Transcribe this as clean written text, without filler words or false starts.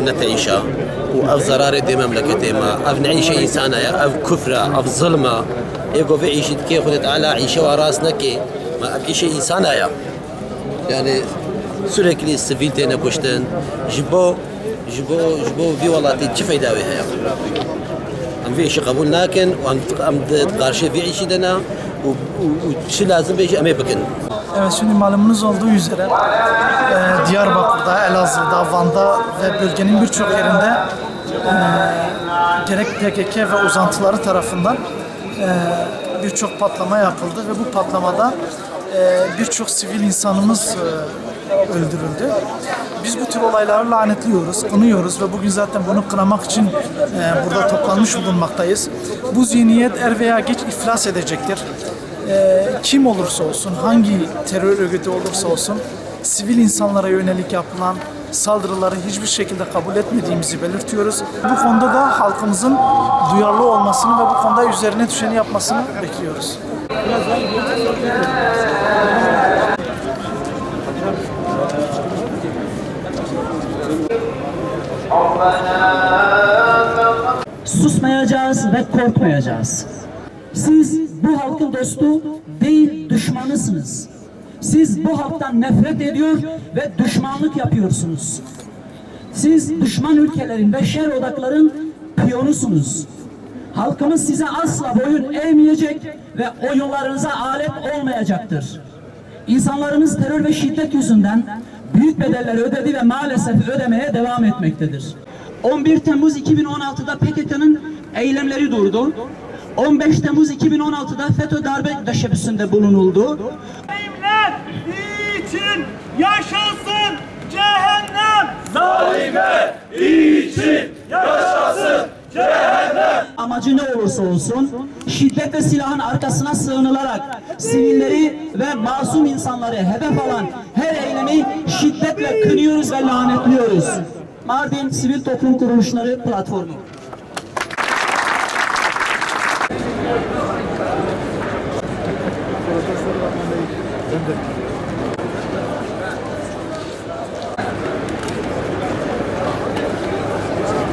نتعيشها وأف زرارة دي مملكتي ما أف نعيش إنسانا أف كفرة أف ظلمة يقو في عيشة كي خدت على عيشة وراسنا كي ما أف عيشة إنسانا يعني sürekli sivil tene koştun jibo في والله تشفي داوي هيا am في شيء قبول لكن وام karşı في عيشة دنا وشو لازم بيجي أمي بكن. Evet, şimdi malumunuz olduğu üzere Diyarbakır'da, Elazığ'da, Van'da ve bölgenin birçok yerinde gerek PKK ve uzantıları tarafından birçok patlama yapıldı ve bu patlamada birçok sivil insanımız öldürüldü. Biz bu tür olayları lanetliyoruz, kınıyoruz ve bugün zaten bunu kınamak için burada toplanmış bulunmaktayız. Bu zihniyet er veya geç iflas edecektir. Kim olursa olsun, hangi terör örgütü olursa olsun, sivil insanlara yönelik yapılan saldırıları hiçbir şekilde kabul etmediğimizi belirtiyoruz. Bu konuda da halkımızın duyarlı olmasını ve bu konuda üzerine düşeni yapmasını bekliyoruz. Susmayacağız ve korkmayacağız. Siz bu halkın dostu değil, düşmanısınız. Siz bu halktan nefret ediyor ve düşmanlık yapıyorsunuz. Siz düşman ülkelerin ve şer odakların piyonusunuz. Halkımız size asla boyun eğmeyecek ve oyunlarınıza alet olmayacaktır. İnsanlarımız terör ve şiddet yüzünden büyük bedeller ödedi ve maalesef ödemeye devam etmektedir. 11 Temmuz 2016'da PKK'nın eylemleri durdu. 15 Temmuz 2016'da FETÖ darbe teşebbüsünde bulunuldu. Zalimler için yaşasın cehennem! Zalimler için yaşasın cehennem! Amacı ne olursa olsun şiddet ve silahın arkasına sığınılarak sivilleri ve masum insanları hedef alan her eylemi şiddetle kınıyoruz ve lanetliyoruz. Mardin Sivil Toplum Kuruluşları Platformu.